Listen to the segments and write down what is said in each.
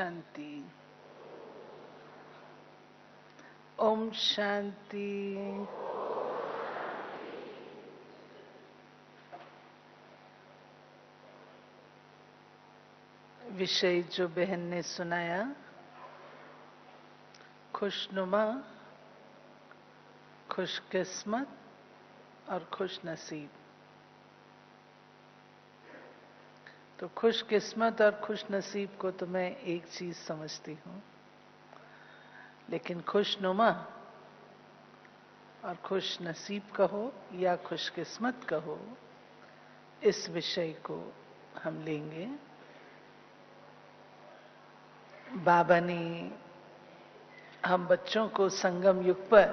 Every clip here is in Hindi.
शांति। ओम शांति। विषय जो बहन ने सुनाया, खुशनुमा, खुशकिस्मत और खुश नसीब। तो खुशकिस्मत और खुश नसीब को तो मैं एक चीज समझती हूँ, लेकिन खुशनुमा और खुश नसीब कहो या खुशकिस्मत कहो, इस विषय को हम लेंगे। बाबा ने हम बच्चों को संगम युग पर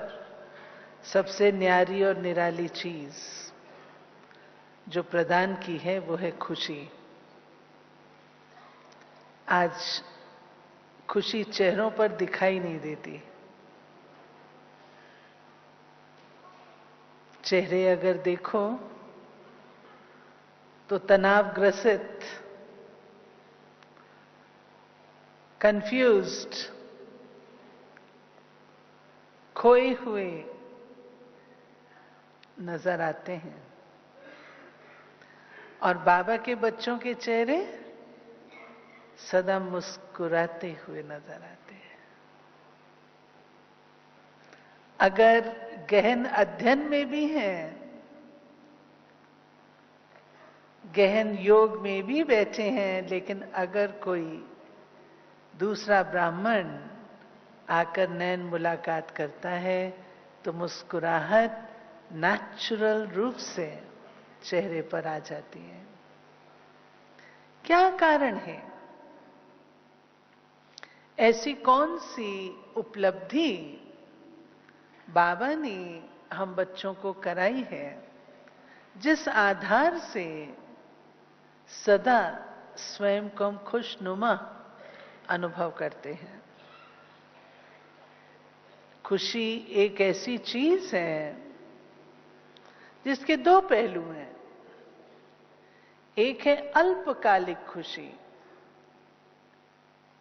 सबसे न्यारी और निराली चीज जो प्रदान की है वो है खुशी। आज खुशी चेहरों पर दिखाई नहीं देती। चेहरे अगर देखो तो तनाव ग्रसित, कंफ्यूज्ड, खोए हुए नजर आते हैं। और बाबा के बच्चों के चेहरे सदा मुस्कुराते हुए नजर आते हैं। अगर गहन अध्ययन में भी हैं, गहन योग में भी बैठे हैं, लेकिन अगर कोई दूसरा ब्राह्मण आकर नैन मुलाकात करता है तो मुस्कुराहट नेचुरल रूप से चेहरे पर आ जाती है। क्या कारण है? ऐसी कौन सी उपलब्धि बाबा ने हम बच्चों को कराई है जिस आधार से सदा स्वयं को हम खुशनुमा अनुभव करते हैं? खुशी एक ऐसी चीज है जिसके दो पहलू हैं। एक है अल्पकालिक खुशी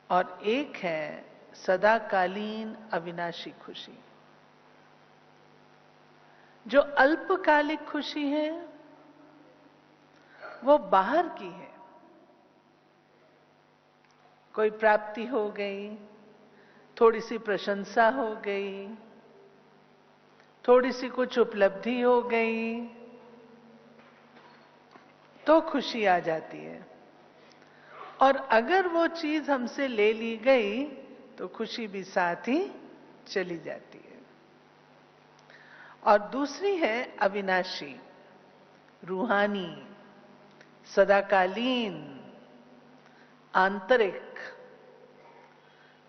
और एक है सदाकालीन अविनाशी खुशी। जो अल्पकालिक खुशी है वो बाहर की है। कोई प्राप्ति हो गई, थोड़ी सी प्रशंसा हो गई, थोड़ी सी कुछ उपलब्धि हो गई तो खुशी आ जाती है। और अगर वो चीज हमसे ले ली गई तो खुशी भी साथ ही चली जाती है। और दूसरी है अविनाशी, रूहानी, सदाकालीन, आंतरिक।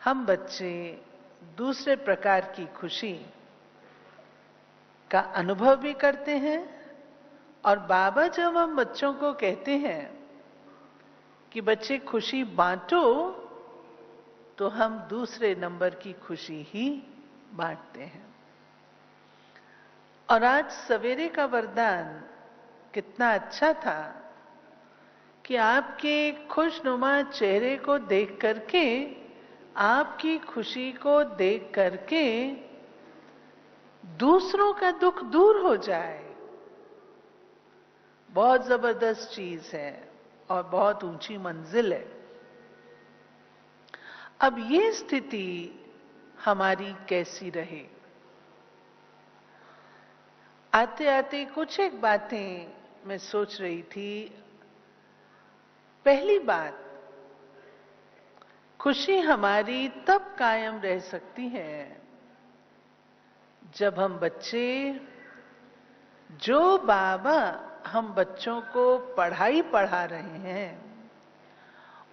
हम बच्चे दूसरे प्रकार की खुशी का अनुभव भी करते हैं। और बाबा जब हम बच्चों को कहते हैं कि बच्चे खुशी बांटो, तो हम दूसरे नंबर की खुशी ही बांटते हैं। और आज सवेरे का वरदान कितना अच्छा था कि आपके खुशनुमा चेहरे को देख करके, आपकी खुशी को देख करके दूसरों का दुख दूर हो जाए। बहुत जबरदस्त चीज है और बहुत ऊंची मंजिल है। अब ये स्थिति हमारी कैसी रहे? आते आते कुछ एक बातें मैं सोच रही थी। पहली बात, खुशी हमारी तब कायम रह सकती है जब हम बच्चे, जो बाबा हम बच्चों को पढ़ाई पढ़ा रहे हैं,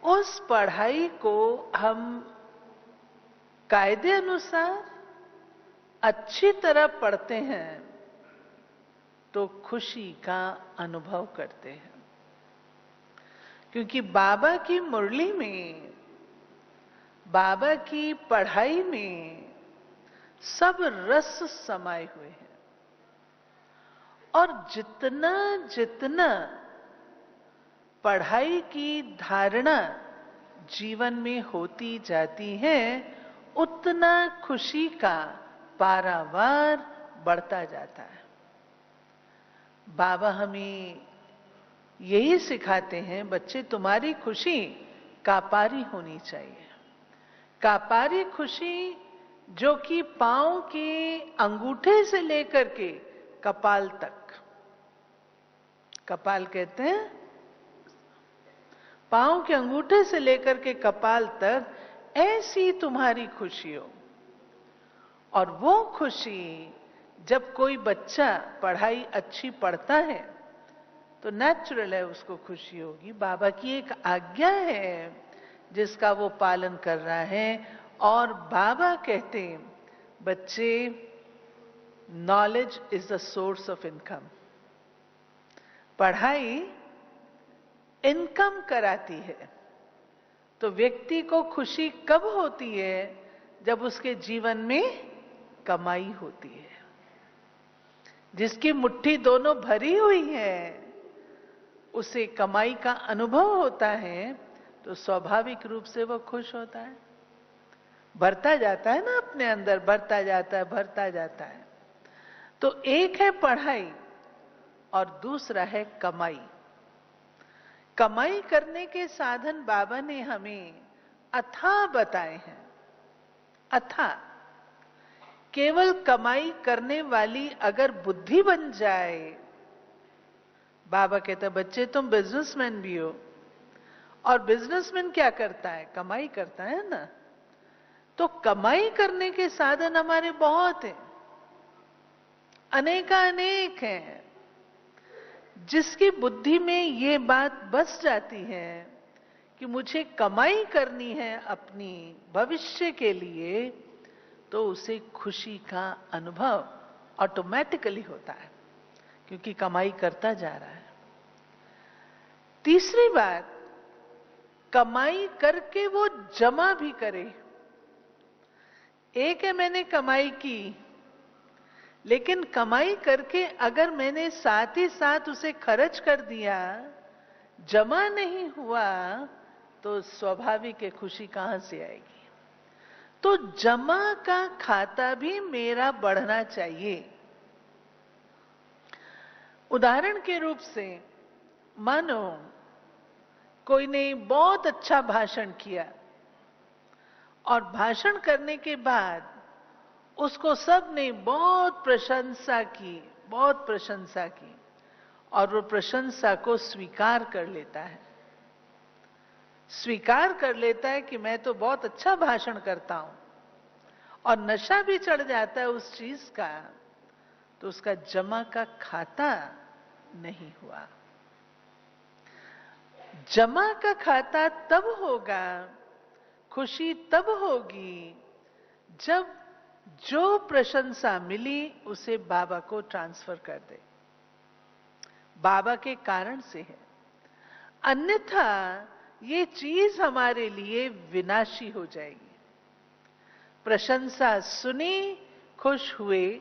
उस पढ़ाई को हम कायदे अनुसार अच्छी तरह पढ़ते हैं तो खुशी का अनुभव करते हैं। क्योंकि बाबा की मुरली में, बाबा की पढ़ाई में सब रस समाये हुए हैं। और जितना जितना पढ़ाई की धारणा जीवन में होती जाती हैं, उतना खुशी का पारावार बढ़ता जाता है। बाबा हमें यही सिखाते हैं, बच्चे तुम्हारी खुशी कापारी होनी चाहिए। कापारी खुशी जो कि पांव के अंगूठे से लेकर के कपाल तक, कपाल कहते हैं पांव के अंगूठे से लेकर के कपाल तक, ऐसी तुम्हारी खुशी हो। और वो खुशी जब कोई बच्चा पढ़ाई अच्छी पढ़ता है तो नेचुरल है उसको खुशी होगी। बाबा की एक आज्ञा है जिसका वो पालन कर रहा है। और बाबा कहते हैं बच्चे, knowledge is the source of income. पढ़ाई इनकम कराती है। तो व्यक्ति को खुशी कब होती है? जब उसके जीवन में कमाई होती है। जिसकी मुट्ठी दोनों भरी हुई है, उसे कमाई का अनुभव होता है, तो स्वाभाविक रूप से वो खुश होता है। भरता जाता है ना अपने अंदर, भरता जाता है, भरता जाता है। तो एक है पढ़ाई और दूसरा है कमाई। कमाई करने के साधन बाबा ने हमें अथाह बताए हैं। अथाह। केवल कमाई करने वाली अगर बुद्धि बन जाए, बाबा कहता है बच्चे तुम बिजनेसमैन भी हो। और बिजनेसमैन क्या करता है? कमाई करता है ना। तो कमाई करने के साधन हमारे बहुत हैं, अनेकानेक हैं। जिसकी बुद्धि में ये बात बस जाती है कि मुझे कमाई करनी है अपनी भविष्य के लिए, तो उसे खुशी का अनुभव ऑटोमेटिकली होता है, क्योंकि कमाई करता जा रहा है। तीसरी बात, कमाई करके वो जमा भी करे। एक है मैंने कमाई की, लेकिन कमाई करके अगर मैंने साथ ही साथ उसे खर्च कर दिया, जमा नहीं हुआ, तो स्वाभाविक है खुशी कहां से आएगी? तो जमा का खाता भी मेरा बढ़ना चाहिए। उदाहरण के रूप से मानो कोई ने बहुत अच्छा भाषण किया और भाषण करने के बाद उसको सब ने बहुत प्रशंसा की, बहुत प्रशंसा की, और वो प्रशंसा को स्वीकार कर लेता है। स्वीकार कर लेता है कि मैं तो बहुत अच्छा भाषण करता हूं, और नशा भी चढ़ जाता है उस चीज का, तो उसका जमा का खाता नहीं हुआ। जमा का खाता तब होगा, खुशी तब होगी, जब जो प्रशंसा मिली उसे बाबा को ट्रांसफर कर दे। बाबा के कारण से है, अन्यथा ये चीज हमारे लिए विनाशी हो जाएगी। प्रशंसा सुनी, खुश हुए,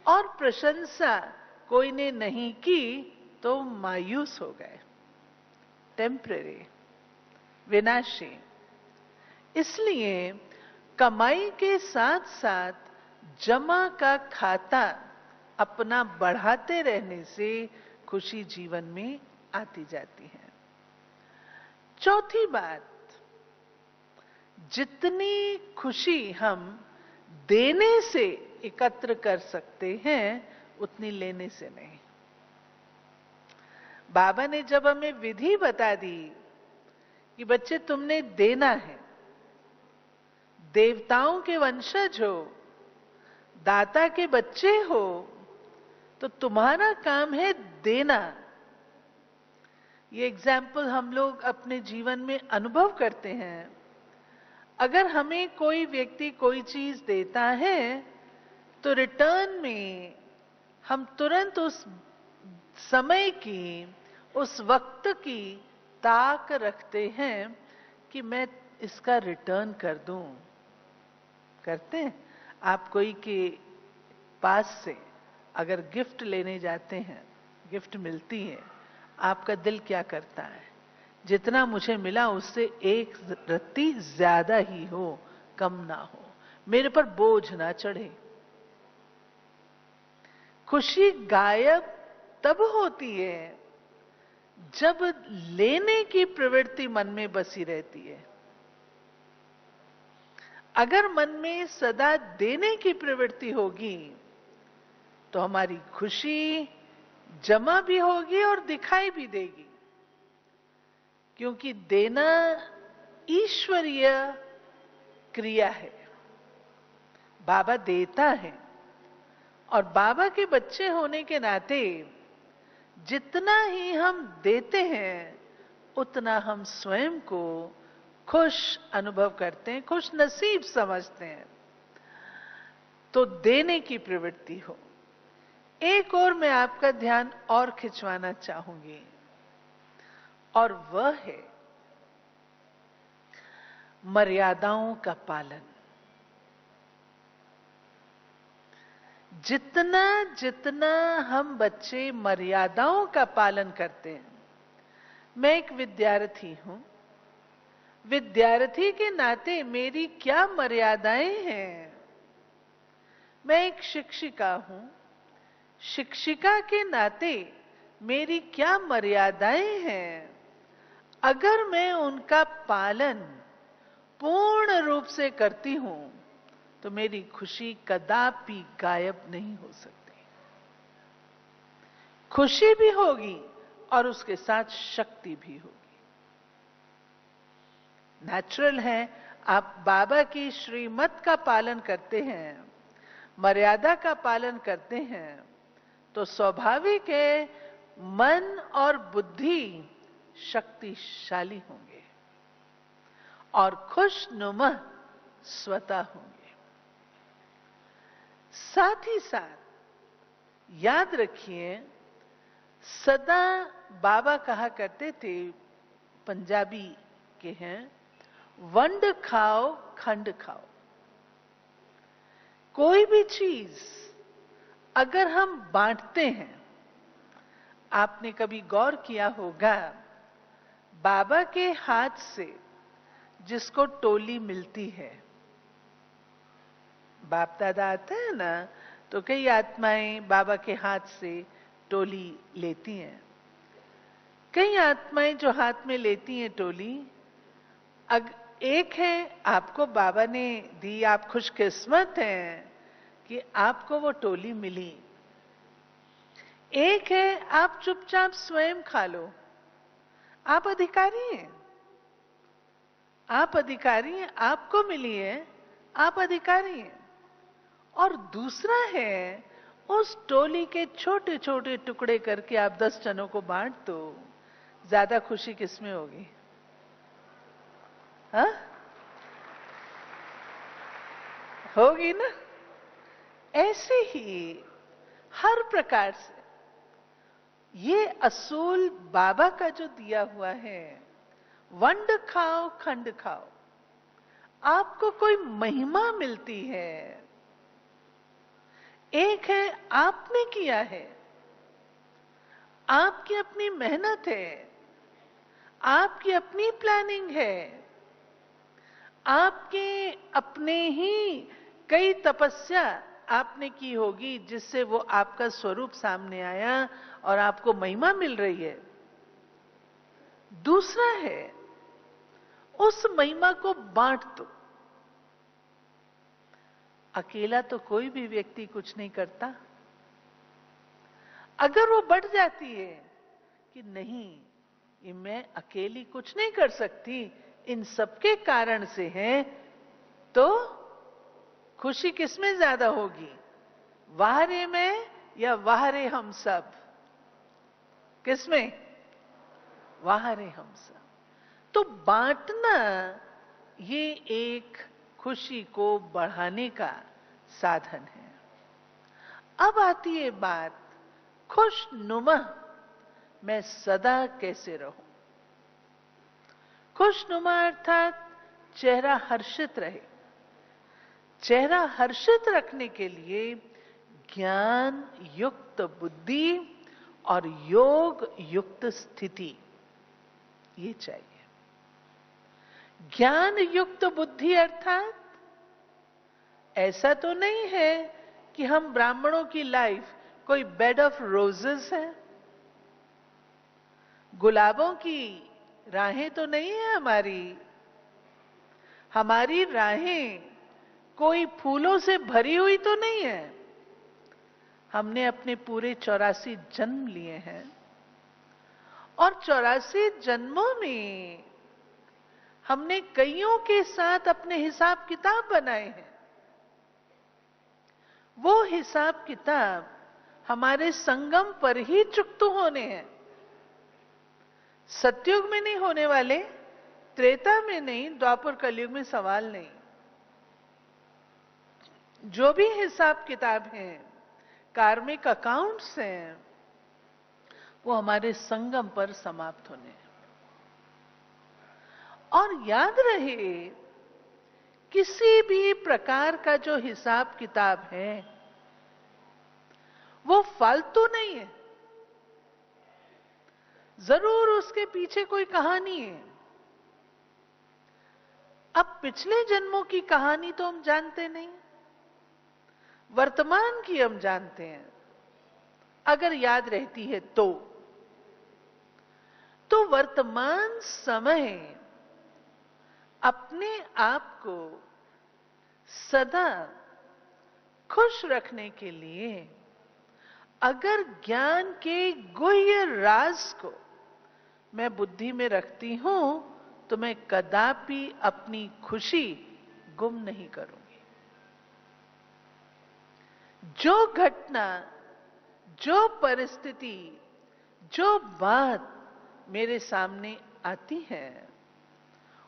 और प्रशंसा कोई ने नहीं की तो मायूस हो गए। टेम्परेरी, विनाशी। इसलिए कमाई के साथ साथ जमा का खाता अपना बढ़ाते रहने से खुशी जीवन में आती जाती है। चौथी बात, जितनी खुशी हम देने से एकत्र कर सकते हैं, उतनी लेने से नहीं। बाबा ने जब हमें विधि बता दी कि बच्चे तुमने देना है, देवताओं के वंशज हो, दाता के बच्चे हो, तो तुम्हारा काम है देना। ये एग्जाम्पल हम लोग अपने जीवन में अनुभव करते हैं। अगर हमें कोई व्यक्ति कोई चीज देता है, तो रिटर्न में हम तुरंत उस समय की, उस वक्त की ताक रखते हैं कि मैं इसका रिटर्न कर दूं। करते हैं? आप कोई के पास से अगर गिफ्ट लेने जाते हैं, गिफ्ट मिलती है, आपका दिल क्या करता है जितना मुझे मिला उससे एक रत्ती ज्यादा ही हो, कम ना हो, मेरे पर बोझ ना चढ़े। खुशी गायब तब होती है जब लेने की प्रवृत्ति मन में बसी रहती है। अगर मन में सदा देने की प्रवृत्ति होगी तो हमारी खुशी जमा भी होगी और दिखाई भी देगी, क्योंकि देना ईश्वरीय क्रिया है। बाबा देता है और बाबा के बच्चे होने के नाते जितना ही हम देते हैं उतना हम स्वयं को खुश अनुभव करते हैं, खुश नसीब समझते हैं। तो देने की प्रवृत्ति हो। एक और मैं आपका ध्यान और खिंचवाना चाहूंगी, और वह है मर्यादाओं का पालन। जितना जितना हम बच्चे मर्यादाओं का पालन करते हैं, मैं एक विद्यार्थी हूं, विद्यार्थी के नाते मेरी क्या मर्यादाएं हैं। मैं एक शिक्षिका हूं, शिक्षिका के नाते मेरी क्या मर्यादाएं हैं। अगर मैं उनका पालन पूर्ण रूप से करती हूं तो मेरी खुशी कदापि गायब नहीं हो सकती। खुशी भी होगी और उसके साथ शक्ति भी होगी। नेचुरल है, आप बाबा की श्रीमत का पालन करते हैं, मर्यादा का पालन करते हैं, तो स्वाभाविक है मन और बुद्धि शक्तिशाली होंगे और खुशनुमा स्वतः होंगे। साथ ही साथ याद रखिए, सदा बाबा कहा करते थे, पंजाबी के हैं, वंड खाओ खंड खाओ। कोई भी चीज अगर हम बांटते हैं, आपने कभी गौर किया होगा, बाबा के हाथ से जिसको टोली मिलती है, बाप दादा आते हैं ना, तो कई आत्माएं बाबा के हाथ से टोली लेती हैं। कई आत्माएं जो हाथ में लेती हैं टोली, एक है आपको बाबा ने दी, आप खुशकिस्मत हैं कि आपको वो टोली मिली। एक है आप चुपचाप स्वयं खा लो, आप अधिकारी हैं, आप अधिकारी हैं, आपको मिली है, आप अधिकारी हैं। और दूसरा है उस टोली के छोटे छोटे टुकड़े करके आप 10 जनों को बांट दो। ज्यादा खुशी किसमें होगी? हाँ, होगी ना। ऐसे ही हर प्रकार से ये असूल बाबा का जो दिया हुआ है, वंड खाओ खंड खाओ, आपको कोई महिमा मिलती है। एक है आपने किया है, आपकी अपनी मेहनत है, आपकी अपनी प्लानिंग है, आपके अपने ही कई तपस्या आपने की होगी जिससे वो आपका स्वरूप सामने आया और आपको महिमा मिल रही है। दूसरा है उस महिमा को बांट दो। अकेला तो कोई भी व्यक्ति कुछ नहीं करता। अगर वो बढ़ जाती है कि नहीं, ये मैं अकेली कुछ नहीं कर सकती, इन सबके कारण से है, तो खुशी किसमें ज्यादा होगी? वाहरे में या वाहरे हम सब? किसमें? वाहरे हम सब। तो बांटना ये एक खुशी को बढ़ाने का साधन है। अब आती है बात, खुशनुमा मैं सदा कैसे रहूं? खुशनुमा अर्थात चेहरा हर्षित रहे। चेहरा हर्षित रखने के लिए ज्ञान युक्त बुद्धि और योग युक्त स्थिति, ये चाहिए। ज्ञान युक्त बुद्धि अर्थात ऐसा तो नहीं है कि हम ब्राह्मणों की लाइफ कोई बेड ऑफ रोजेस है, गुलाबों की राहें तो नहीं है हमारी। हमारी राहें कोई फूलों से भरी हुई तो नहीं है। हमने अपने पूरे 84 जन्म लिए हैं और 84 जन्मों में हमने कईयों के साथ अपने हिसाब किताब बनाए हैं। वो हिसाब किताब हमारे संगम पर ही चुकतू होने हैं। सतयुग में नहीं होने वाले, त्रेता में नहीं, द्वापर कलयुग में सवाल नहीं। जो भी हिसाब किताब हैं, कार्मिक अकाउंट्स हैं, वो हमारे संगम पर समाप्त होने हैं। और याद रहे, किसी भी प्रकार का जो हिसाब किताब है वो फालतू नहीं है। जरूर उसके पीछे कोई कहानी है। अब पिछले जन्मों की कहानी तो हम जानते नहीं, वर्तमान की हम जानते हैं, अगर याद रहती है तो वर्तमान समय अपने आप को सदा खुश रखने के लिए अगर ज्ञान के गुह्य राज को मैं बुद्धि में रखती हूं तो मैं कदापि अपनी खुशी गुम नहीं करूंगी। जो घटना, जो परिस्थिति, जो बात मेरे सामने आती है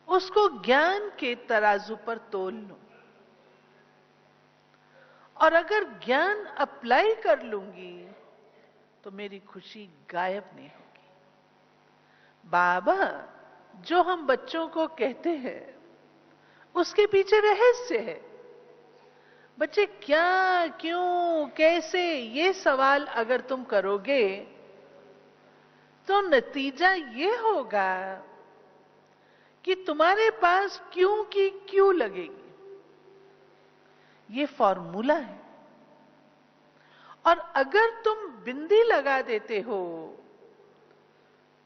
उसको ज्ञान के तराजू पर तोल लूं और अगर ज्ञान अप्लाई कर लूंगी तो मेरी खुशी गायब नहीं होगी। बाबा जो हम बच्चों को कहते हैं उसके पीछे रहस्य है। बच्चे क्या, क्यों, कैसे, ये सवाल अगर तुम करोगे तो नतीजा ये होगा कि तुम्हारे पास क्यों की क्यों लगेगी। ये फॉर्मूला है। और अगर तुम बिंदी लगा देते हो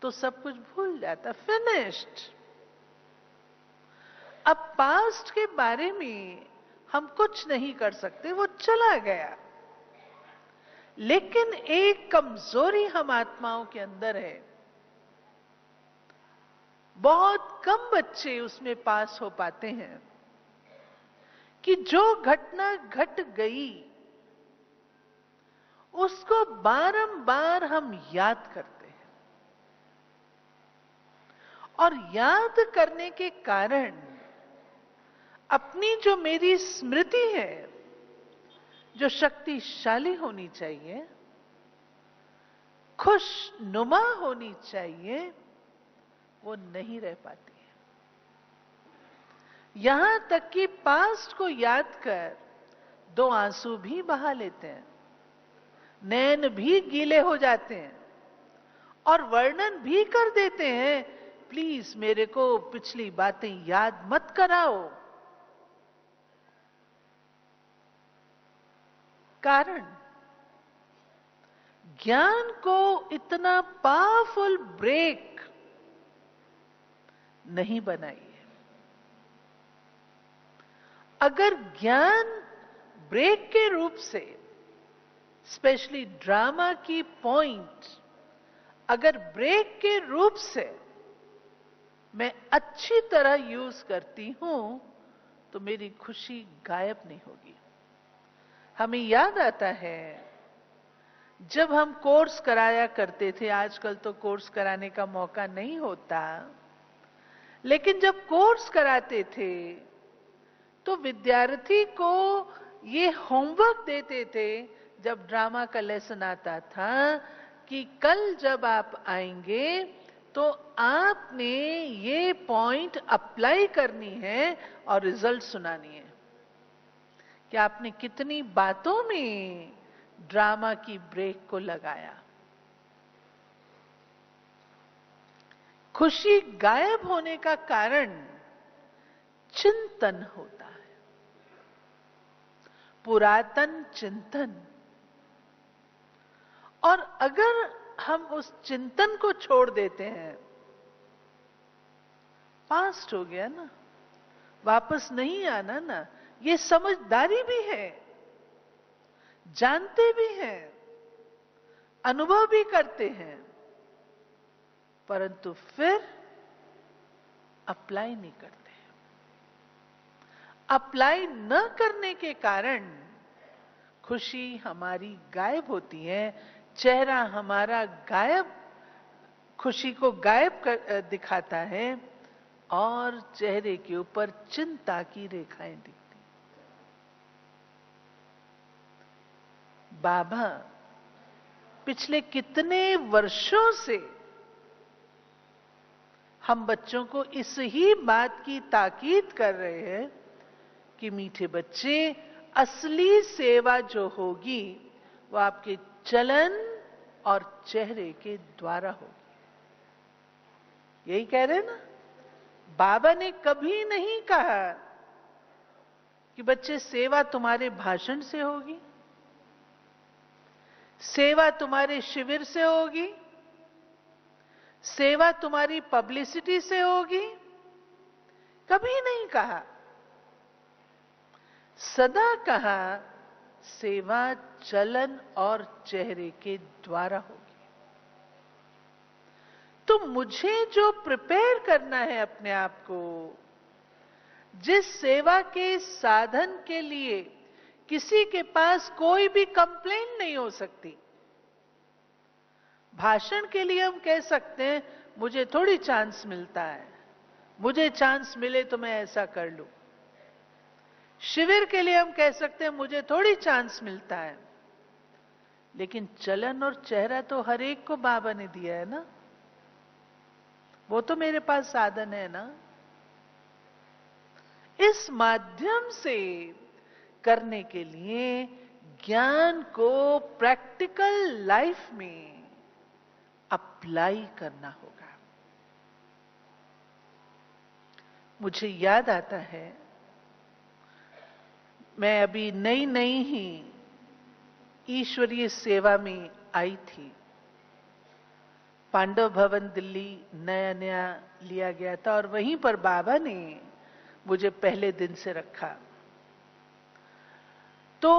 तो सब कुछ भूल जाता, फिनिश्ड। अब पास्ट के बारे में हम कुछ नहीं कर सकते, वो चला गया। लेकिन एक कमजोरी हम आत्माओं के अंदर है। बहुत कम बच्चे उसमें पास हो पाते हैं कि जो घटना घट गई उसको बारंबार हम याद करते हैं और याद करने के कारण अपनी जो मेरी स्मृति है, जो शक्तिशाली होनी चाहिए, खुशनुमा होनी चाहिए, वो नहीं रह पाती है। यहां तक कि पास्ट को याद कर 2 आंसू भी बहा लेते हैं, नैन भी गीले हो जाते हैं और वर्णन भी कर देते हैं, प्लीज मेरे को पिछली बातें याद मत कराओ। कारण ज्ञान को इतना पावरफुल ब्रेक नहीं बनाइए। अगर ज्ञान ब्रेक के रूप से, स्पेशली ड्रामा की पॉइंट, अगर ब्रेक के रूप से मैं अच्छी तरह यूज करती हूं तो मेरी खुशी गायब नहीं होगी। हमें याद आता है जब हम कोर्स कराया करते थे, आजकल तो कोर्स कराने का मौका नहीं होता, लेकिन जब कोर्स कराते थे तो विद्यार्थी को ये होमवर्क देते थे जब ड्रामा का लेसन आता था कि कल जब आप आएंगे तो आपने ये पॉइंट अप्लाई करनी है और रिजल्ट सुनानी है कि आपने कितनी बातों में ड्रामा की ब्रेक को लगाया। खुशी गायब होने का कारण चिंतन होता है, पुरातन चिंतन। और अगर हम उस चिंतन को छोड़ देते हैं, पास्ट हो गया ना, वापस नहीं आना ना। ये समझदारी भी है, जानते भी हैं, अनुभव भी करते हैं, परंतु फिर अप्लाई नहीं करते। अप्लाई न करने के कारण खुशी हमारी गायब होती है, चेहरा हमारा गायब, खुशी को गायब दिखाता है और चेहरे के ऊपर चिंता की रेखाएं दिखती। बाबा पिछले कितने वर्षों से हम बच्चों को इस ही बात की ताकीद कर रहे हैं कि मीठे बच्चे, असली सेवा जो होगी वो आपके चलन और चेहरे के द्वारा होगी। यही कह रहे हैं ना, बाबा ने कभी नहीं कहा कि बच्चे सेवा तुम्हारे भाषण से होगी, सेवा तुम्हारे शिविर से होगी, सेवा तुम्हारी पब्लिसिटी से होगी, कभी नहीं कहा। सदा कहा सेवा चलन और चेहरे के द्वारा होगी। तो मुझे जो प्रिपेयर करना है अपने आप को, जिस सेवा के साधन के लिए किसी के पास कोई भी कंप्लेंट नहीं हो सकती। भाषण के लिए हम कह सकते हैं मुझे थोड़ी चांस मिलता है, मुझे चांस मिले तो मैं ऐसा कर लूं। शिविर के लिए हम कह सकते हैं मुझे थोड़ी चांस मिलता है, लेकिन चलन और चेहरा तो हर एक को बाबा ने दिया है ना, वो तो मेरे पास साधन है ना। इस माध्यम से करने के लिए ज्ञान को प्रैक्टिकल लाइफ में अप्लाई करना होगा। मुझे याद आता है, मैं अभी नई नई ही ईश्वरीय सेवा में आई थी। पांडव भवन दिल्ली नया नया लिया गया था और वहीं पर बाबा ने मुझे पहले दिन से रखा। तो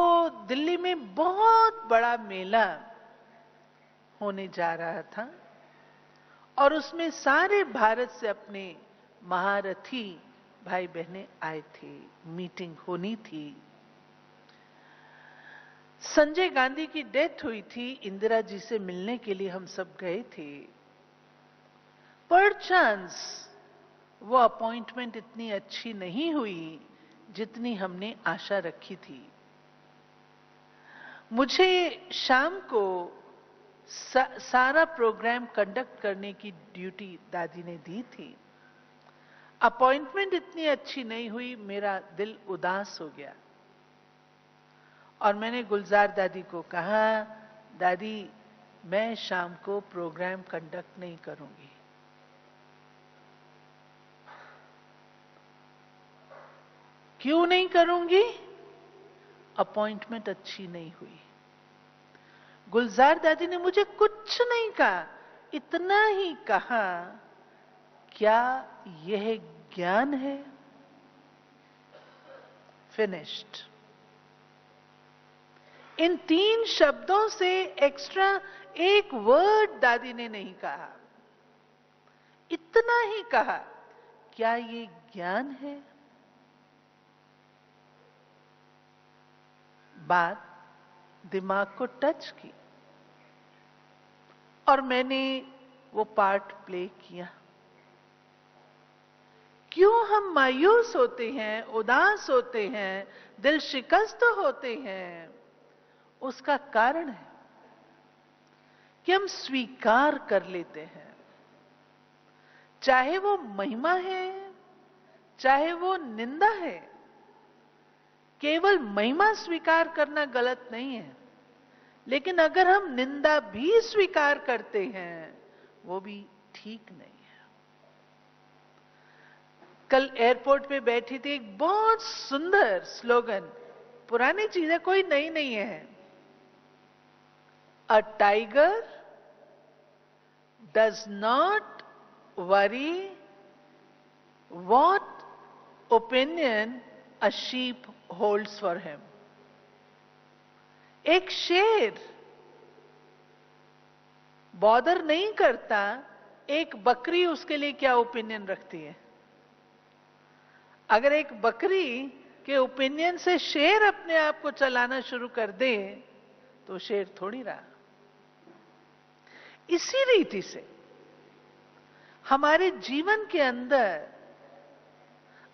दिल्ली में बहुत बड़ा मेला होने जा रहा था और उसमें सारे भारत से अपने महारथी भाई बहनें आए थे, मीटिंग होनी थी। संजय गांधी की डेथ हुई थी, इंदिरा जी से मिलने के लिए हम सब गए थे। पर चांस वो अपॉइंटमेंट इतनी अच्छी नहीं हुई जितनी हमने आशा रखी थी। मुझे शाम को सारा प्रोग्राम कंडक्ट करने की ड्यूटी दादी ने दी थी। अपॉइंटमेंट इतनी अच्छी नहीं हुई, मेरा दिल उदास हो गया और मैंने गुलजार दादी को कहा, दादी मैं शाम को प्रोग्राम कंडक्ट नहीं करूंगी। क्यों नहीं करूंगी? अपॉइंटमेंट अच्छी नहीं हुई। गुलजार दादी ने मुझे कुछ नहीं कहा, इतना ही कहा, क्या यह ज्ञान है? फिनिश्ड। इन 3 शब्दों से एक्स्ट्रा एक वर्ड दादी ने नहीं कहा, इतना ही कहा, क्या ये ज्ञान है? बात दिमाग को टच की और मैंने वो पार्ट प्ले किया। क्यों हम मायूस होते हैं, उदास होते हैं, दिल शिकस्त होते हैं? उसका कारण है कि हम स्वीकार कर लेते हैं, चाहे वो महिमा है, चाहे वो निंदा है। केवल महिमा स्वीकार करना गलत नहीं है, लेकिन अगर हम निंदा भी स्वीकार करते हैं वो भी ठीक नहीं है। कल एयरपोर्ट पे बैठी थी, एक बहुत सुंदर स्लोगन, पुरानी चीज है, कोई नई नहीं है। A tiger does not worry what opinion a sheep holds for him. एक शेर बॉदर नहीं करता एक बकरी उसके लिए क्या ओपिनियन रखती है। अगर एक बकरी के ओपिनियन से शेर अपने आप को चलाना शुरू कर दे तो शेर थोड़ी रहा। इसी रीति से हमारे जीवन के अंदर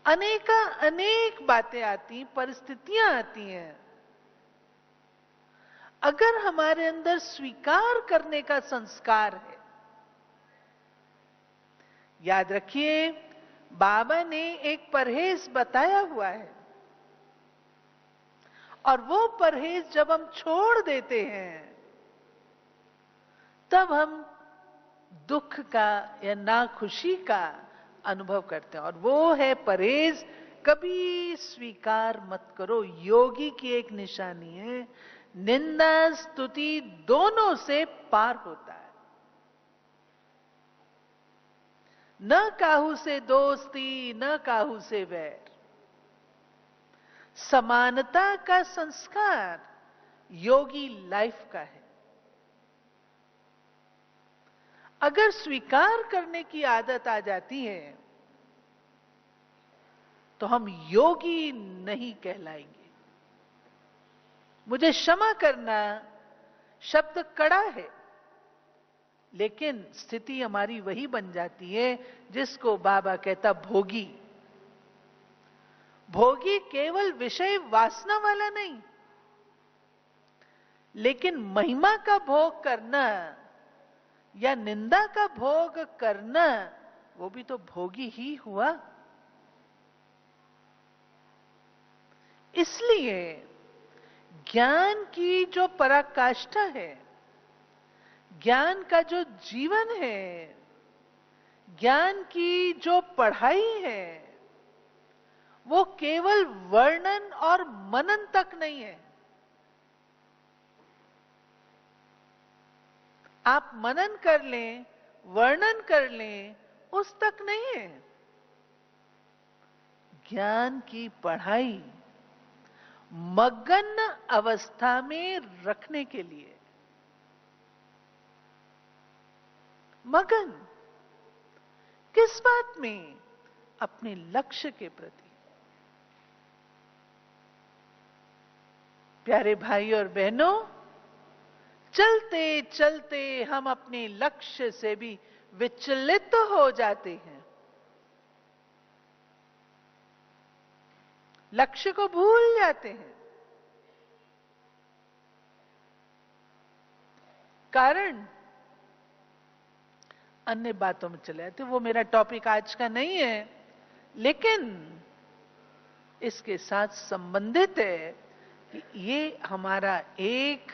अनेक बातें आती, परिस्थितियां आती हैं। अगर हमारे अंदर स्वीकार करने का संस्कार है, याद रखिए बाबा ने एक परहेज बताया हुआ है, और वो परहेज जब हम छोड़ देते हैं तब हम दुख का या नाखुशी का अनुभव करते हैं। और वो है परहेज, कभी स्वीकार मत करो। योगी की एक निशानी है, निंदा स्तुति दोनों से पार होता है। न काहू से दोस्ती, न काहू से वैर। समानता का संस्कार योगी लाइफ का है। अगर स्वीकार करने की आदत आ जाती है तो हम योगी नहीं कहलाएंगे। मुझे क्षमा करना, शब्द कड़ा है, लेकिन स्थिति हमारी वही बन जाती है जिसको बाबा कहता भोगी। भोगी केवल विषय वासना वाला नहीं, लेकिन महिमा का भोग करना या निंदा का भोग करना, वो भी तो भोगी ही हुआ। इसलिए ज्ञान की जो पराकाष्ठा है, ज्ञान का जो जीवन है, ज्ञान की जो पढ़ाई है, वो केवल वर्णन और मनन तक नहीं है। आप मनन कर लें, वर्णन कर लें, उस तक नहीं है। ज्ञान की पढ़ाई मगन अवस्था में रखने के लिए। मगन किस बात में? अपने लक्ष्य के प्रति। प्यारे भाई और बहनों, चलते चलते हम अपने लक्ष्य से भी विचलित हो जाते हैं। लक्ष्य को भूल जाते हैं। कारण अन्य बातों में चले जाते। वो मेरा टॉपिक आज का नहीं है, लेकिन इसके साथ संबंधित है कि ये हमारा एक,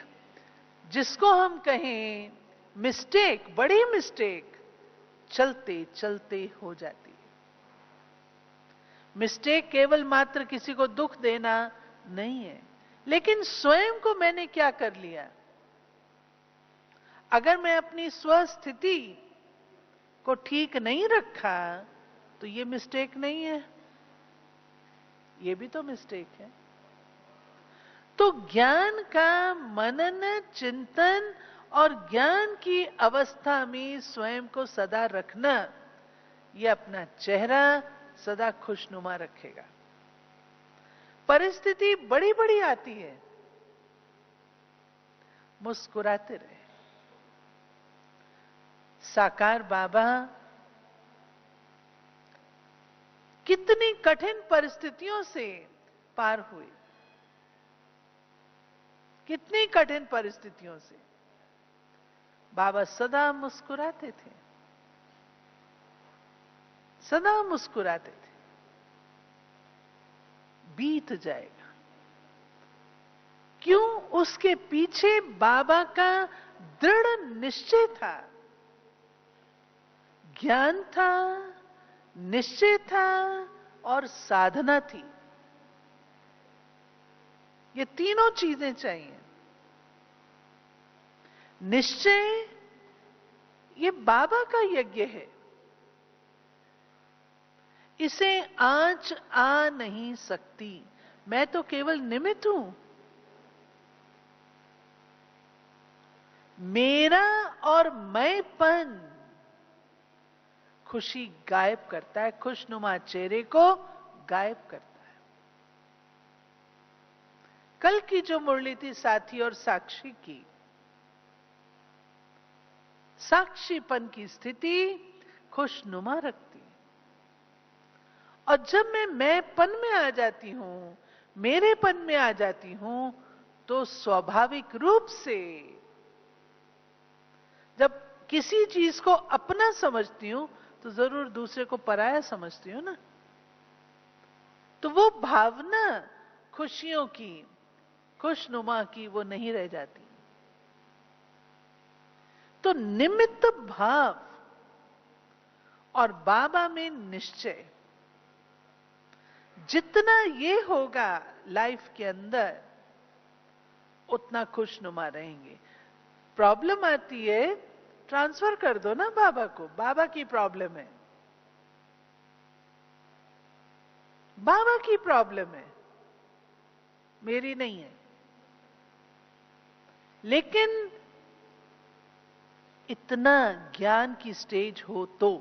जिसको हम कहें मिस्टेक, बड़ी मिस्टेक चलते चलते हो जाती है। मिस्टेक केवल मात्र किसी को दुख देना नहीं है, लेकिन स्वयं को मैंने क्या कर लिया। अगर मैं अपनी स्वस्थिति को ठीक नहीं रखा तो ये मिस्टेक नहीं है, ये भी तो मिस्टेक है। तो ज्ञान का मनन, चिंतन और ज्ञान की अवस्था में स्वयं को सदा रखना, ये अपना चेहरा सदा खुशनुमा रखेगा। परिस्थिति बड़ी बड़ी आती है, मुस्कुराते रहे। साकार बाबा कितनी कठिन परिस्थितियों से पार हुए, कितनी कठिन परिस्थितियों से। बाबा सदा मुस्कुराते थे, सदा मुस्कुराते थे। बीत जाएगा। क्यों? उसके पीछे बाबा का दृढ़ निश्चय था, ज्ञान था, निश्चय था और साधना थी। ये तीनों चीजें चाहिए। निश्चय, ये बाबा का यज्ञ है, इसे आंच आ नहीं सकती। मैं तो केवल निमित्त हूं। मेरा और मैंपन खुशी गायब करता है, खुशनुमा चेहरे को गायब करता है। कल की जो मुरली थी साथी और साक्षी की, साक्षीपन की स्थिति खुशनुमा रखती है। और जब मैंपन में आ जाती हूं, मेरेपन में आ जाती हूं, तो स्वाभाविक रूप से जब किसी चीज को अपना समझती हूं तो जरूर दूसरे को पराया समझती हूं ना। तो वो भावना खुशियों की, खुशनुमा की, वो नहीं रह जाती। तो निमित्त भाव और बाबा में निश्चय, जितना ये होगा लाइफ के अंदर, उतना खुशनुमा रहेंगे। प्रॉब्लम आती है, ट्रांसफर कर दो ना बाबा को, बाबा की प्रॉब्लम है, बाबा की प्रॉब्लम है, मेरी नहीं है। लेकिन इतना ज्ञान की स्टेज हो तो,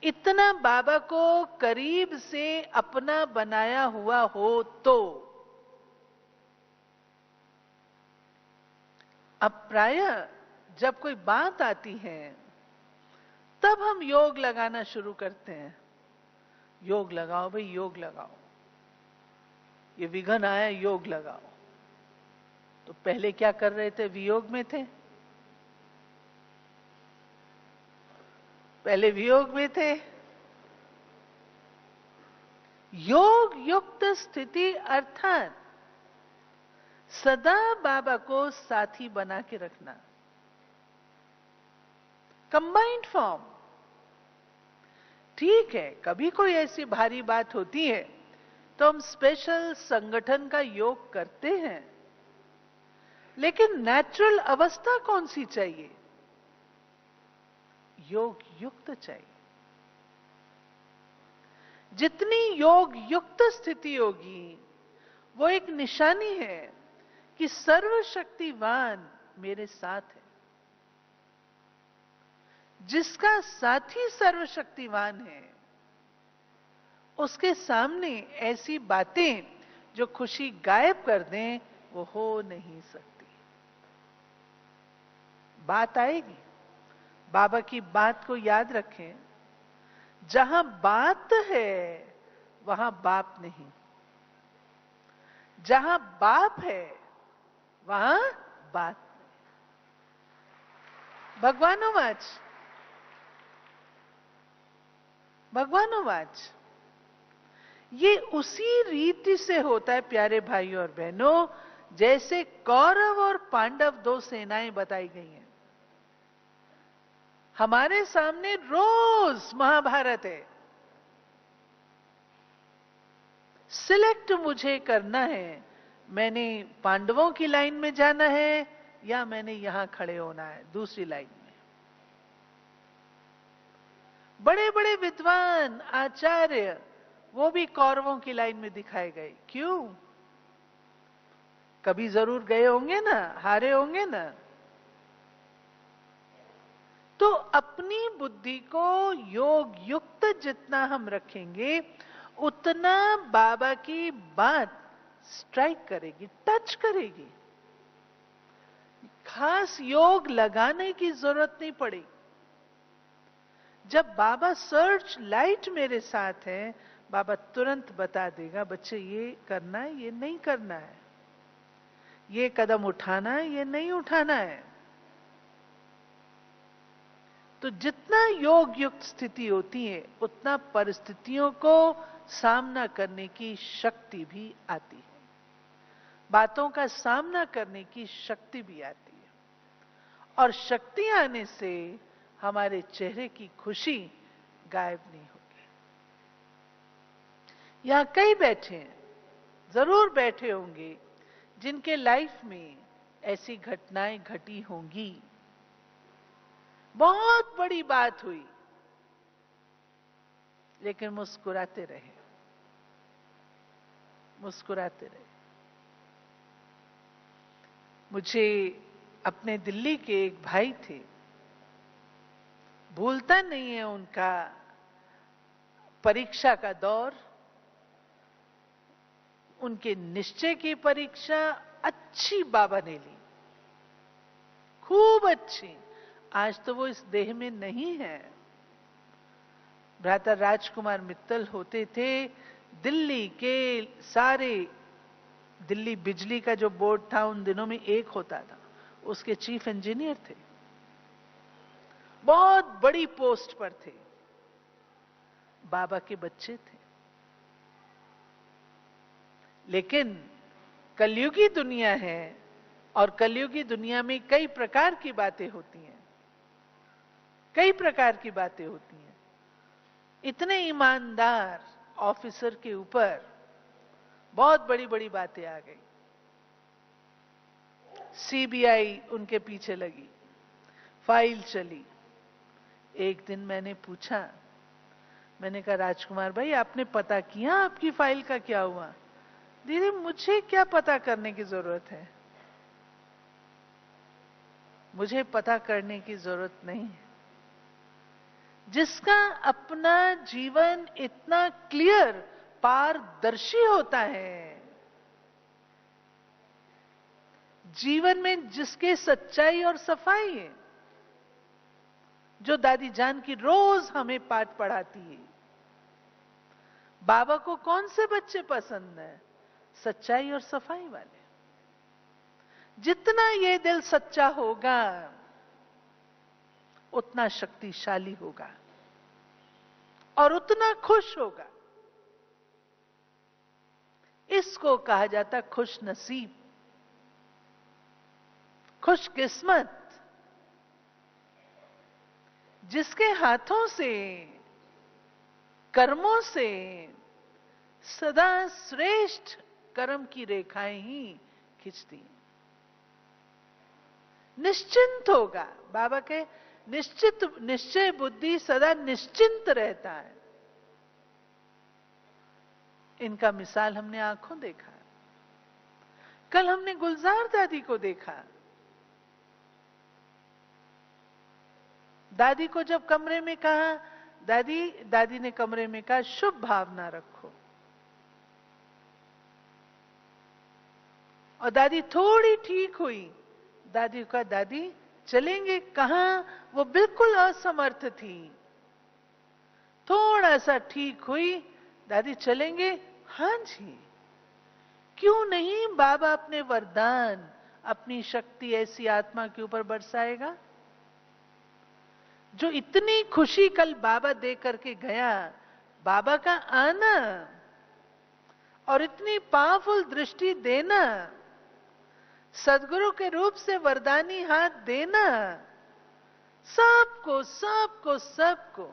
इतना बाबा को करीब से अपना बनाया हुआ हो तो, अब प्रायः जब कोई बात आती है तब हम योग लगाना शुरू करते हैं। योग लगाओ भाई, योग लगाओ, ये विघ्न आया, योग लगाओ। तो पहले क्या कर रहे थे? वियोग में थे, पहले वियोग में थे। योग युक्त स्थिति अर्थात सदा बाबा को साथी बना के रखना, कंबाइंड फॉर्म। ठीक है, कभी कोई ऐसी भारी बात होती है तो हम स्पेशल संगठन का योग करते हैं, लेकिन नेचुरल अवस्था कौन सी चाहिए? योग युक्त चाहिए। जितनी योग युक्त स्थिति होगी, वो एक निशानी है कि सर्वशक्तिवान मेरे साथ है। जिसका साथी सर्वशक्तिवान है, उसके सामने ऐसी बातें जो खुशी गायब कर दें, वो हो नहीं सकती। बात आएगी। बाबा की बात को याद रखें, जहां बात है वहां बाप नहीं, जहां बाप है वहां बात नहीं। भगवानोवाच, भगवानोवाच। ये उसी रीति से होता है प्यारे भाइयों और बहनों, जैसे कौरव और पांडव दो सेनाएं बताई गई हैं। हमारे सामने रोज महाभारत है। सिलेक्ट मुझे करना है, मैंने पांडवों की लाइन में जाना है या मैंने यहां खड़े होना है दूसरी लाइन में। बड़े बड़े विद्वान आचार्य वो भी कौरवों की लाइन में दिखाए गए। क्यों? कभी जरूर गए होंगे ना, हारे होंगे ना। तो अपनी बुद्धि को योग युक्त जितना हम रखेंगे, उतना बाबा की बात स्ट्राइक करेगी, टच करेगी। खास योग लगाने की जरूरत नहीं पड़ेगी। जब बाबा सर्च लाइट मेरे साथ है, बाबा तुरंत बता देगा, बच्चे ये करना है, ये नहीं करना है, ये कदम उठाना है, ये नहीं उठाना है। तो जितना योग युक्त स्थिति होती है, उतना परिस्थितियों को सामना करने की शक्ति भी आती है, बातों का सामना करने की शक्ति भी आती है। और शक्ति आने से हमारे चेहरे की खुशी गायब नहीं होगी। यहां कई बैठे हैं, जरूर बैठे होंगे जिनके लाइफ में ऐसी घटनाएं घटी होंगी, बहुत बड़ी बात हुई, लेकिन मुस्कुराते रहे, मुस्कुराते रहे। मुझे अपने दिल्ली के एक भाई थे, भूलता नहीं है उनका परीक्षा का दौर, उनके निश्चय की परीक्षा अच्छी बाबा ने ली, खूब अच्छी। आज तो वो इस देह में नहीं है। भ्राता राजकुमार मित्तल होते थे, दिल्ली के सारे, दिल्ली बिजली का जो बोर्ड था उन दिनों में एक होता था, उसके चीफ इंजीनियर थे, बहुत बड़ी पोस्ट पर थे, बाबा के बच्चे थे। लेकिन कलयुगी दुनिया है, और कलयुगी दुनिया में कई प्रकार की बातें होती हैं, कई प्रकार की बातें होती हैं। इतने ईमानदार ऑफिसर के ऊपर बहुत बड़ी बड़ी बातें आ गई, सीबीआई उनके पीछे लगी, फाइल चली। एक दिन मैंने पूछा, मैंने कहा राजकुमार भाई आपने पता किया आपकी फाइल का क्या हुआ? दीदी मुझे क्या पता करने की जरूरत है, मुझे पता करने की जरूरत नहीं है। जिसका अपना जीवन इतना क्लियर, पारदर्शी होता है, जीवन में जिसके सच्चाई और सफाई है, जो दादी जान की रोज हमें पाठ पढ़ाती है। बाबा को कौन से बच्चे पसंद है? सच्चाई और सफाई वाले। जितना ये दिल सच्चा होगा उतना शक्तिशाली होगा और उतना खुश होगा। इसको कहा जाता खुश नसीब, खुशकिस्मत। जिसके हाथों से, कर्मों से सदा श्रेष्ठ कर्म की रेखाएं ही खिंचती, निश्चिंत होगा। बाबा के निश्चित, निश्चय बुद्धि सदा निश्चिंत रहता है। इनका मिसाल हमने आंखों देखा। कल हमने गुलजार दादी को देखा। दादी को जब कमरे में कहा, दादी ने कमरे में कहा शुभ भावना रखो, और दादी थोड़ी ठीक हुई। दादी का दादी चलेंगे कहां? वो बिल्कुल असमर्थ थी, थोड़ा सा ठीक हुई, दादी चलेंगे? हां जी। क्यों नहीं? बाबा अपने वरदान, अपनी शक्ति ऐसी आत्मा के ऊपर बरसाएगा। जो इतनी खुशी कल बाबा दे करके गया, बाबा का आना और इतनी पावरफुल दृष्टि देना, सदगुरु के रूप से वरदानी हाथ देना, सबको सबको सबको।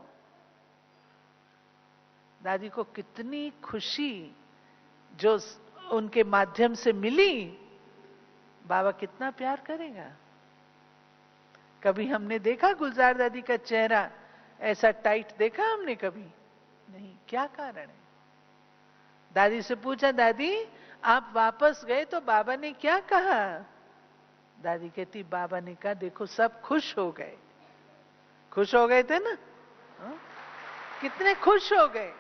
दादी को कितनी खुशी जो उनके माध्यम से मिली। बाबा कितना प्यार करेगा। कभी हमने देखा गुलजार दादी का चेहरा ऐसा टाइट देखा हमने कभी नहीं? क्या कारण है? दादी से पूछा, दादी आप वापस गए तो बाबा ने क्या कहा? दादी कहती, बाबा ने कहा देखो सब खुश हो गए। खुश हो गए थे ना? हा? कितने खुश हो गए,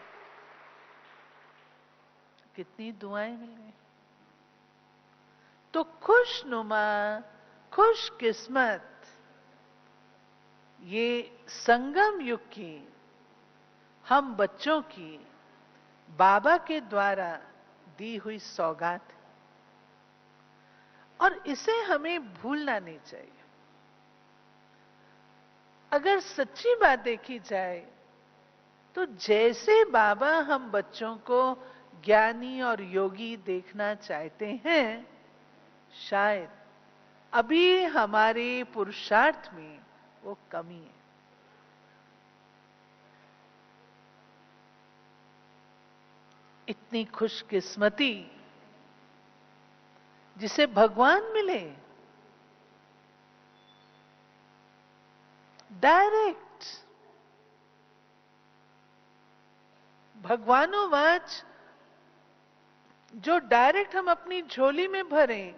कितनी दुआएं मिल गई। तो खुशनुमा, खुशकिस्मत, ये संगम युग की हम बच्चों की बाबा के द्वारा दी हुई सौगात, और इसे हमें भूलना नहीं चाहिए। अगर सच्ची बात देखी जाए तो जैसे बाबा हम बच्चों को ज्ञानी और योगी देखना चाहते हैं, शायद अभी हमारे पुरुषार्थ में वो कमी है। इतनी खुशकिस्मती जिसे भगवान मिले, डायरेक्ट भगवानोवाच, जो डायरेक्ट हम अपनी झोली में भरें।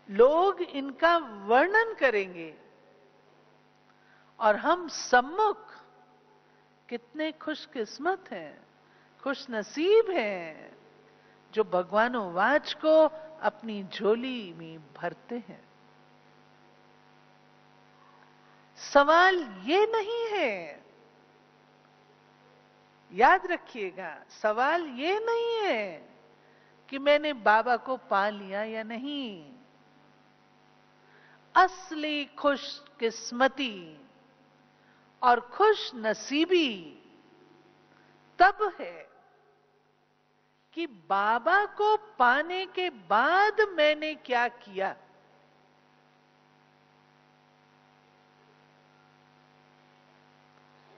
लोग इनका वर्णन करेंगे और हम सम्मुख कितने खुशकिस्मत हैं, खुश नसीब हैं, जो भगवानोवाच को अपनी झोली में भरते हैं। सवाल ये नहीं है, याद रखिएगा, सवाल ये नहीं है कि मैंने बाबा को पा लिया या नहीं। असली खुशकिस्मती और खुश नसीबी तब है कि बाबा को पाने के बाद मैंने क्या किया।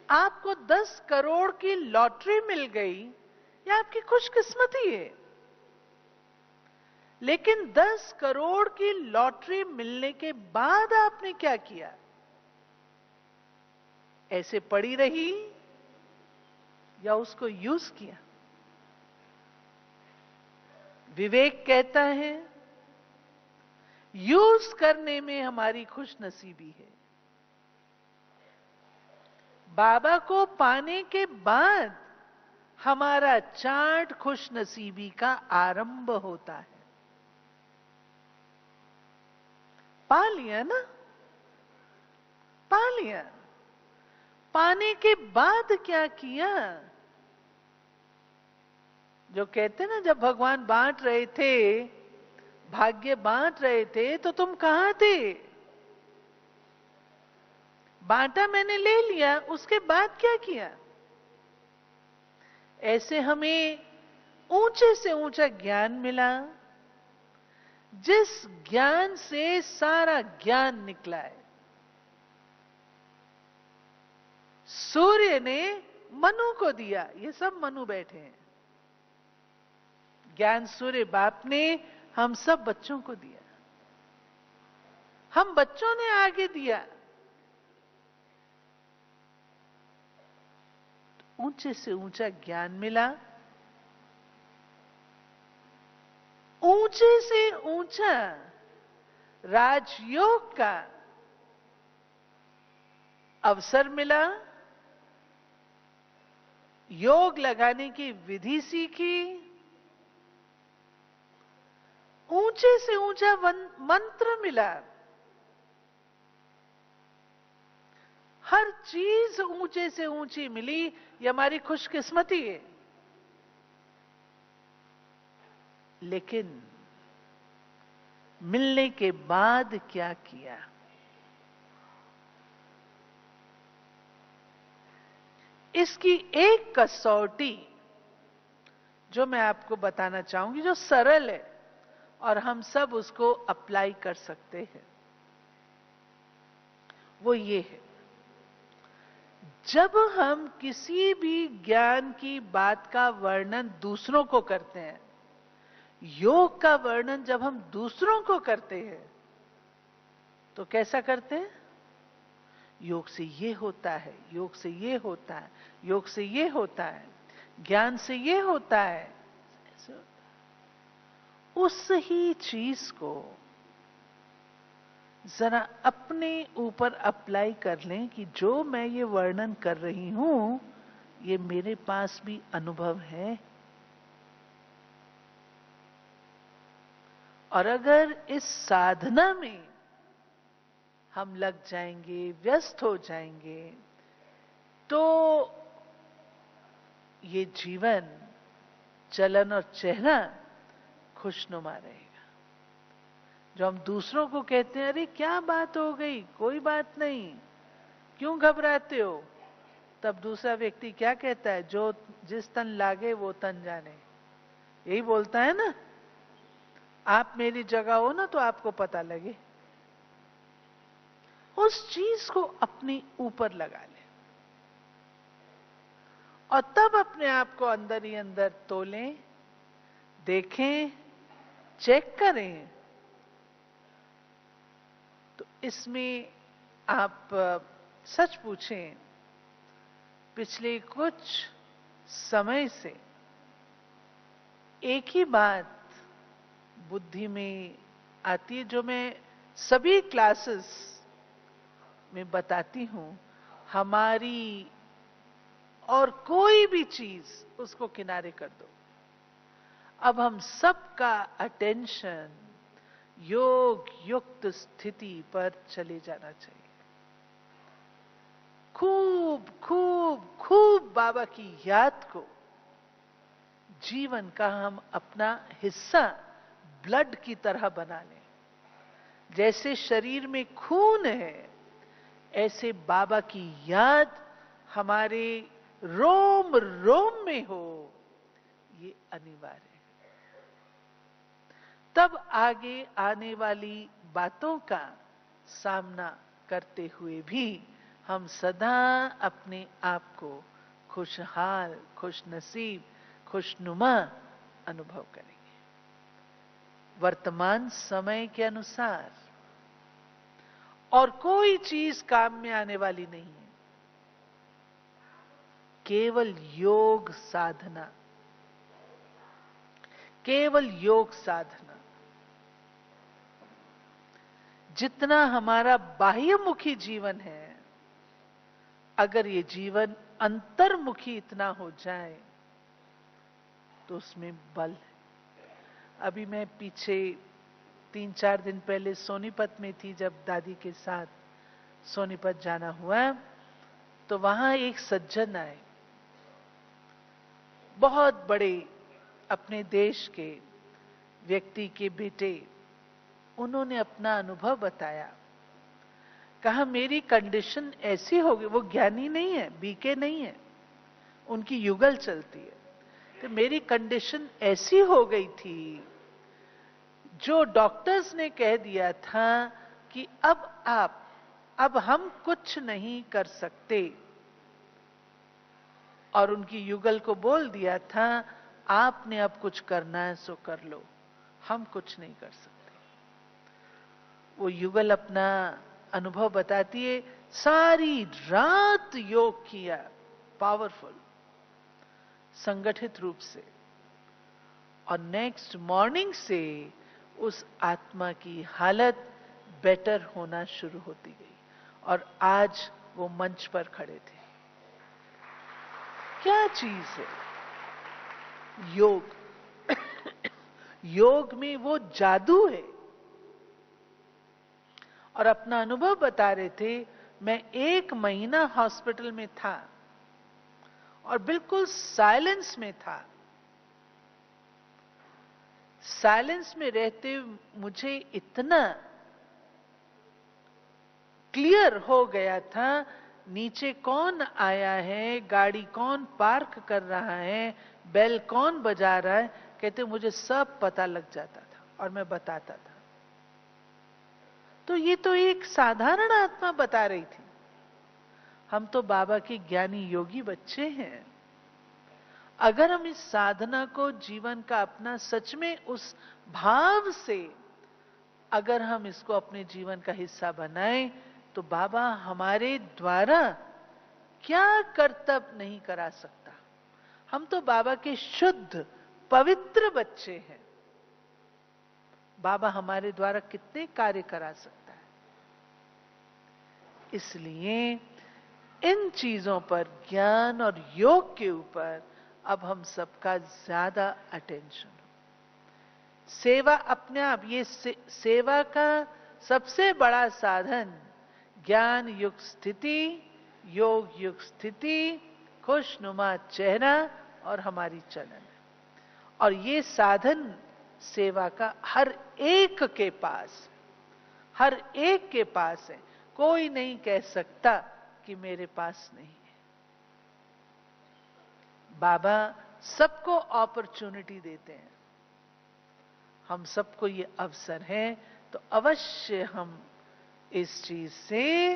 आपको 10 करोड़ की लॉटरी मिल गई, यह आपकी खुशकिस्मती है। लेकिन 10 करोड़ की लॉटरी मिलने के बाद आपने क्या किया? ऐसे पड़ी रही या उसको यूज किया? विवेक कहता है यूज करने में हमारी खुशनसीबी है। बाबा को पाने के बाद हमारा चार्ट खुशनसीबी का आरंभ होता है। पा लिया ना, पा लिया। पाने के बाद क्या किया? जो कहते ना, जब भगवान बांट रहे थे, भाग्य बांट रहे थे, तो तुम कहां थे? बांटा मैंने, ले लिया, उसके बाद क्या किया? ऐसे हमें ऊंचे से ऊंचा ज्ञान मिला, जिस ज्ञान से सारा ज्ञान निकला है। सूर्य ने मनु को दिया, ये सब मनु बैठे हैं। ज्ञान सूर्य बाप ने हम सब बच्चों को दिया, हम बच्चों ने आगे दिया। ऊंचे से ऊंचा ज्ञान मिला, ऊंचे से ऊंचा राजयोग का अवसर मिला, योग लगाने की विधि सीखी, ऊंचे से ऊंचा मंत्र मिला। हर चीज ऊंचे से ऊंची मिली, ये हमारी खुशकिस्मती है। लेकिन मिलने के बाद क्या किया? इसकी एक कसौटी जो मैं आपको बताना चाहूंगी, जो सरल है और हम सब उसको अप्लाई कर सकते हैं, वो ये है, जब हम किसी भी ज्ञान की बात का वर्णन दूसरों को करते हैं, योग का वर्णन जब हम दूसरों को करते हैं, तो कैसा करते हैं? योग से ये होता है, योग से ये होता है, योग से ये होता है, ज्ञान से ये होता है। उस ही चीज को जरा अपने ऊपर अप्लाई कर लें कि जो मैं ये वर्णन कर रही हूं, ये मेरे पास भी अनुभव है। और अगर इस साधना में हम लग जाएंगे, व्यस्त हो जाएंगे, तो ये जीवन, चलन और चेहरा खुशनुमा रहेगा। जो हम दूसरों को कहते हैं, अरे क्या बात हो गई, कोई बात नहीं, क्यों घबराते हो, तब दूसरा व्यक्ति क्या कहता है? जो जिस तन लागे वो तन जाने, यही बोलता है ना। आप मेरी जगह हो ना, तो आपको पता लगे। उस चीज को अपने ऊपर लगा ले और तब अपने आप को अंदर ही अंदर तोलें, देखें, चेक करें। तो इसमें आप सच पूछें, पिछले कुछ समय से एक ही बात बुद्धि में आती है, जो मैं सभी क्लासेस में बताती हूं। हमारी और कोई भी चीज उसको किनारे कर दो, अब हम सबका अटेंशन योग युक्त स्थिति पर चले जाना चाहिए। खूब खूब खूब बाबा की याद को जीवन का हम अपना हिस्सा ब्लड की तरह बना लें। जैसे शरीर में खून है, ऐसे बाबा की याद हमारे रोम रोम में हो, ये अनिवार्य है। तब आगे आने वाली बातों का सामना करते हुए भी हम सदा अपने आप को खुशहाल, खुशनसीब, खुशनुमा अनुभव करेंगे। वर्तमान समय के अनुसार और कोई चीज काम में आने वाली नहीं है, केवल योग साधना, केवल योग साधना। जितना हमारा बाह्यमुखी जीवन है, अगर ये जीवन अंतर्मुखी इतना हो जाए तो उसमें बल है। अभी मैं पीछे 3-4 दिन पहले सोनीपत में थी, जब दादी के साथ सोनीपत जाना हुआ, तो वहां एक सज्जन आए, बहुत बड़े अपने देश के व्यक्ति के बेटे। उन्होंने अपना अनुभव बताया, कहा मेरी कंडीशन ऐसी हो गई, वो ज्ञानी नहीं है, बीके नहीं है, उनकी युगल चलती है। तो मेरी कंडीशन ऐसी हो गई थी, जो डॉक्टर्स ने कह दिया था कि अब हम कुछ नहीं कर सकते, और उनकी युगल को बोल दिया था आपने अब कुछ करना है सो कर लो, हम कुछ नहीं कर सकते। वो युगल अपना अनुभव बताती है, सारी रात योग किया, पावरफुल, संगठित रूप से, और नेक्स्ट मॉर्निंग से उस आत्मा की हालत बेटर होना शुरू होती गई, और आज वो मंच पर खड़े थे। क्या चीज है योग? योग में वो जादू है। और अपना अनुभव बता रहे थे, मैं 1 महीना हॉस्पिटल में था और बिल्कुल साइलेंस में था। साइलेंस में रहते मुझे इतना क्लियर हो गया था, नीचे कौन आया है, गाड़ी कौन पार्क कर रहा है, बेल कौन बजा रहा है, कहते मुझे सब पता लग जाता था और मैं बताता था। तो ये तो एक साधारण आत्मा बता रही थी। हम तो बाबा के ज्ञानी योगी बच्चे हैं। अगर हम इस साधना को जीवन का अपना सच में उस भाव से अगर हम इसको अपने जीवन का हिस्सा बनाएं, तो बाबा हमारे द्वारा क्या कर्तव्य नहीं करा सकता। हम तो बाबा के शुद्ध पवित्र बच्चे हैं। बाबा हमारे द्वारा कितने कार्य करा सकता है। इसलिए इन चीजों पर, ज्ञान और योग के ऊपर अब हम सबका ज्यादा अटेंशन हो। सेवा अपने आप, ये सेवा का सबसे बड़ा साधन ज्ञान युक्त स्थिति, योग युक्त स्थिति, खुशनुमा चेहरा और हमारी चलन है। और ये साधन सेवा का हर एक के पास, हर एक के पास है। कोई नहीं कह सकता कि मेरे पास नहीं है। बाबा सबको अपॉर्चुनिटी देते हैं। हम सबको ये अवसर है, तो अवश्य हम इस चीज से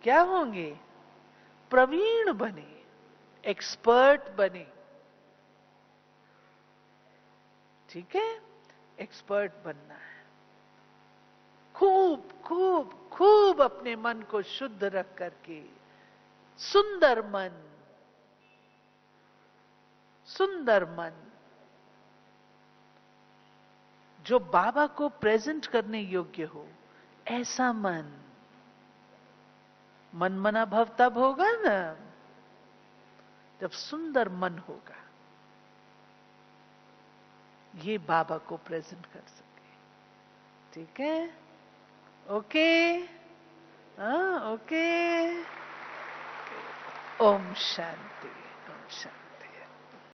क्या होंगे? प्रवीण बने, एक्सपर्ट बने। ठीक है, एक्सपर्ट बनना है। खूब खूब खूब अपने मन को शुद्ध रख करके, सुंदर मन, सुंदर मन जो बाबा को प्रेजेंट करने योग्य हो, ऐसा मन। मन मना भव तब होगा ना जब सुंदर मन होगा, ये बाबा को प्रेजेंट कर सके। ठीक है, ओके, हाँ ओके। ओम शांति, ओम शांति।